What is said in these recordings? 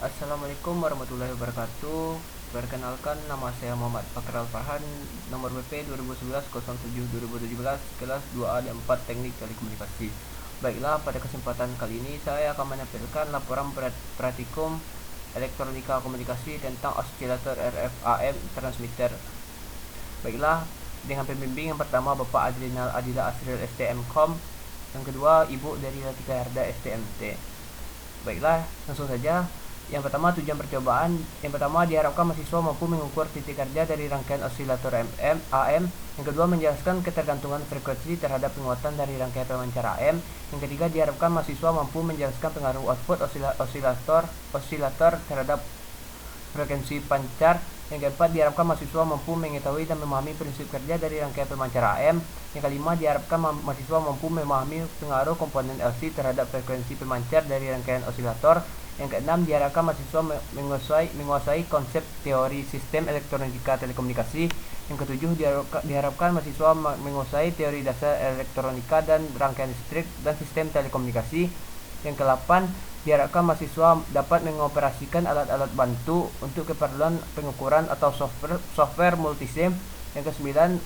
Assalamualaikum warahmatullahi wabarakatuh. Perkenalkan, nama saya Muhammad Fakral Farhan, nomor BP 2011-07-2017, kelas 2A dan 4 Teknik Telekomunikasi. Baiklah, pada kesempatan kali ini saya akan menampilkan laporan praktikum elektronika komunikasi tentang osilator RF AM transmitter. Baiklah, dengan pembimbing yang pertama Bapak Adrinal Adila Asril STM.com, yang kedua Ibu dari Latika Herda STMT. Baiklah, langsung saja. Yang pertama, tujuan percobaan. Yang pertama, diharapkan mahasiswa mampu mengukur titik kerja dari rangkaian osilator AM. Yang kedua, menjelaskan ketergantungan frekuensi terhadap penguatan dari rangkaian pemancar AM. Yang ketiga, diharapkan mahasiswa mampu menjelaskan pengaruh output osilator terhadap frekuensi pancar. Yang keempat, diharapkan mahasiswa mampu mengetahui dan memahami prinsip kerja dari rangkaian pemancar AM. Yang kelima, diharapkan mahasiswa mampu memahami pengaruh komponen LC terhadap frekuensi pemancar dari rangkaian osilator. Yang keenam, diharapkan mahasiswa menguasai konsep teori sistem elektronika telekomunikasi. Yang ketujuh, diharapkan mahasiswa menguasai teori dasar elektronika dan rangkaian listrik dan sistem telekomunikasi. Yang kedelapan, diharapkan mahasiswa dapat mengoperasikan alat-alat bantu untuk keperluan pengukuran atau software multisim. Yang kesembilan,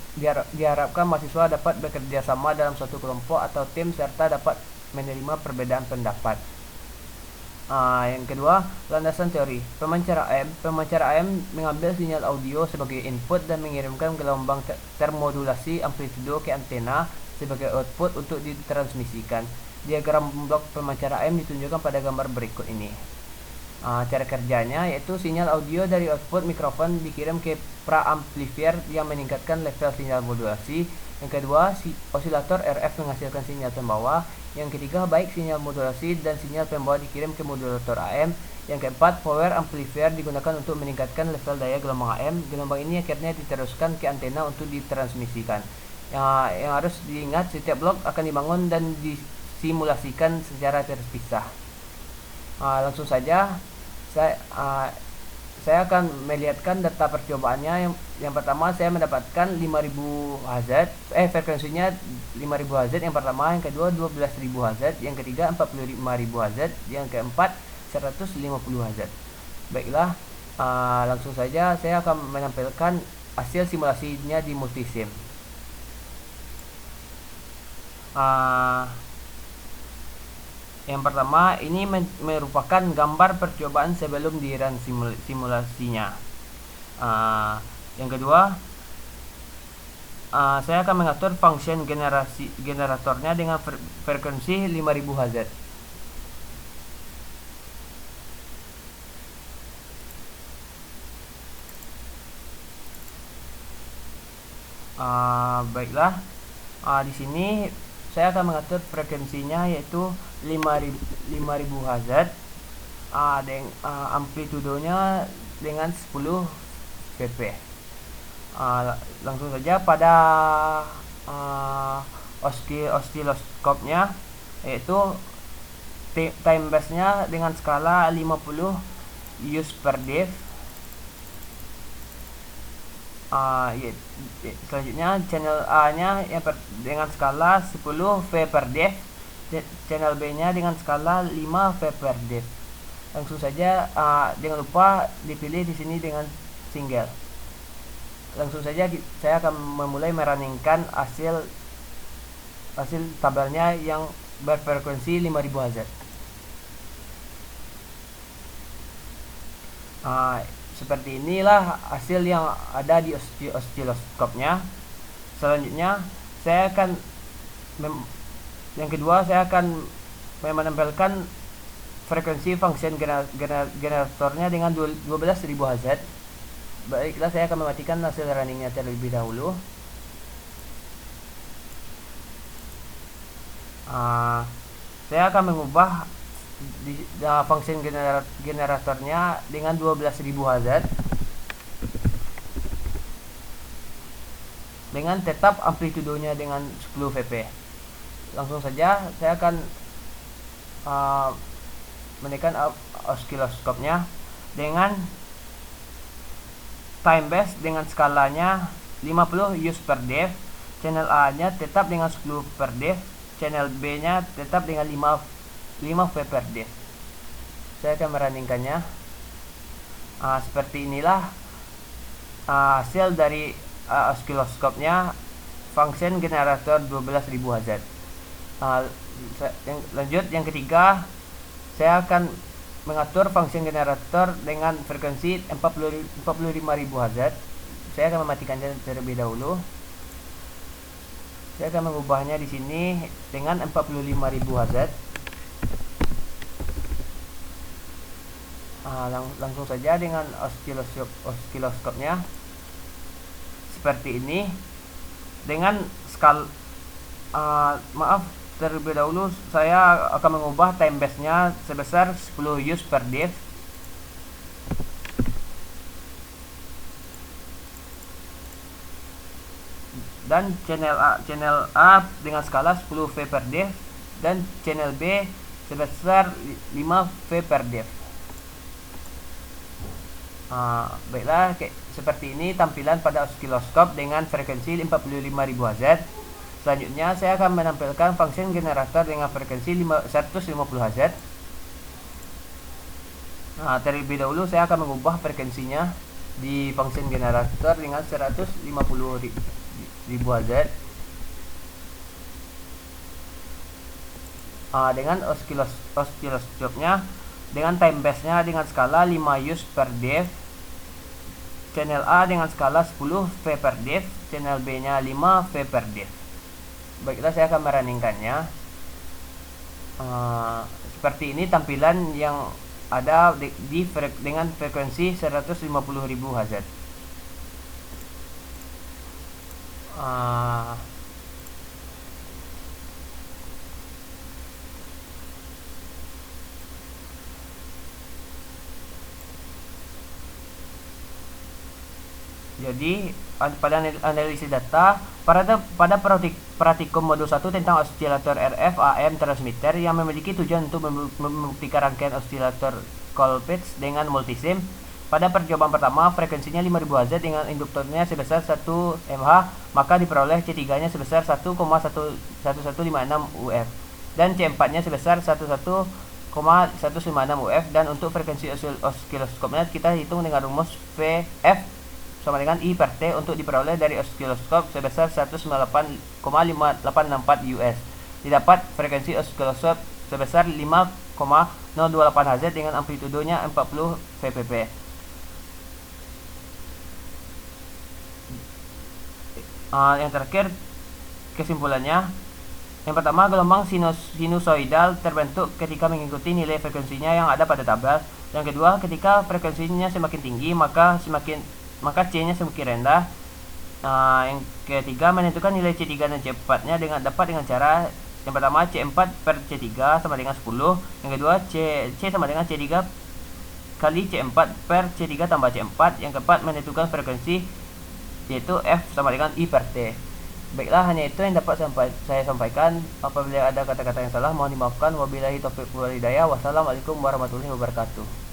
diharapkan mahasiswa dapat bekerja sama dalam suatu kelompok atau tim serta dapat menerima perbedaan pendapat. Yang kedua, landasan teori. Pemancar AM mengambil sinyal audio sebagai input dan mengirimkan gelombang termodulasi amplitudo ke antena sebagai output untuk ditransmisikan. Diagram blok pemancar AM ditunjukkan pada gambar berikut ini. Cara kerjanya yaitu sinyal audio dari output mikrofon dikirim ke preamplifier yang meningkatkan level sinyal modulasi. Yang kedua, osilator RF menghasilkan sinyal pembawa. Yang ketiga, baik sinyal modulasi dan sinyal pembawa dikirim ke modulator AM. Yang keempat, power amplifier digunakan untuk meningkatkan level daya gelombang AM. Gelombang ini akhirnya diteruskan ke antena untuk ditransmisikan. Yang harus diingat, setiap blok akan dibangun dan disimulasikan secara terpisah. Langsung saja, saya akan melihatkan data percobaannya. Yang pertama, saya mendapatkan 5000 Hz, frekuensinya 5000 Hz yang pertama, yang kedua 12000 Hz, yang ketiga 45000 Hz, yang keempat 150 Hz. Baiklah, langsung saja saya akan menampilkan hasil simulasinya di multisim. Yang pertama, ini merupakan gambar percobaan sebelum di-run simulasinya. Yang kedua, saya akan mengatur function generatornya dengan frekuensi 5000 Hz. Baiklah, di sini saya akan mengatur frekuensinya yaitu 5000 Hz, amplitudonya dengan 10 pp. Langsung saja pada osiloskopnya, yaitu time base-nya dengan skala 50 use per dev. Selanjutnya channel A-nya dengan skala 10 V per dev, channel B-nya dengan skala 5 V per dev. Langsung saja, jangan lupa dipilih di sini dengan single. Langsung saja saya akan memulai merunningkan hasil tabelnya yang berfrekuensi 5000 Hz. Seperti inilah hasil yang ada di osiloskopnya. Selanjutnya, yang kedua saya akan menempelkan frekuensi function generatornya dengan 12000 Hz. Baiklah, saya akan mematikan hasil runningnya terlebih dahulu. Saya akan mengubah function generatornya dengan 12000 Hz dengan tetap amplitudonya dengan 10 Vp. Langsung saja saya akan menekan osiloskopnya dengan time base dengan skalanya 50 use per dev. Channel A nya tetap dengan 10 per dev, channel B nya tetap dengan 5 V per dev. Saya akan merunningkannya. Seperti inilah hasil dari oscilloscope-nya function generator 12.000 Hz. Lanjut yang ketiga, saya akan mengatur function generator dengan frekuensi 45.000 Hz. Saya akan mematikannya terlebih dahulu. Saya akan mengubahnya di sini dengan 45.000 Hz. Langsung saja dengan oscilloscope-nya seperti ini. Dengan terlebih dahulu saya akan mengubah time base-nya sebesar 10 use per div. Dan channel A dengan skala 10 V per div dan channel B sebesar 5 V per div. Baiklah, seperti ini tampilan pada oscilloscope dengan frekuensi 45.000 Hz. Selanjutnya saya akan menampilkan function generator dengan frekuensi 150 Hz. Terlebih dahulu saya akan mengubah frekuensinya di function generator dengan 150.000 Hz. Dengan oscilloscope-nya dengan time base-nya dengan skala 5 use per div. Channel A dengan skala 10 V per div, channel B-nya 5 V per div. Baiklah, saya akan merunningkannya. Seperti ini tampilan yang ada dengan frekuensi 150.000 Hz. Jadi pada analisis data pada pratikum modul 1 tentang osilator RF AM transmitter yang memiliki tujuan untuk membuktikan rangkaian osilator Colpitts dengan multisim. Pada percobaan pertama frekuensinya 5000 Hz dengan induktornya sebesar 1 mH, maka diperoleh C3-nya sebesar 1,1156 UF dan C4-nya sebesar 11,156 UF. Dan untuk frekuensi oscilloscope-nya kita hitung dengan rumus VF sama dengan I per T untuk diperoleh dari oscilloscope sebesar 198,564 US. Didapat frekuensi oscilloscope sebesar 5,028 Hz dengan amplitudonya 40 VPP. Yang terakhir, kesimpulannya, yang pertama, gelombang sinusoidal terbentuk ketika mengikuti nilai frekuensinya yang ada pada tabel. Yang kedua, ketika frekuensinya semakin tinggi maka C-nya semakin rendah. Yang ketiga, menentukan nilai C3 dan C4 nya dapat dengan cara yang pertama C4 per C3 sama dengan 10. Yang kedua C sama dengan C3 kali C4 per C3 tambah C4. Yang keempat, menentukan frekuensi yaitu F sama dengan I per T. Baiklah, hanya itu yang dapat saya sampaikan. Apabila ada kata-kata yang salah mohon dimaafkan. Wabillahi taufiq wal hidayah. Wassalamualaikum warahmatullahi wabarakatuh.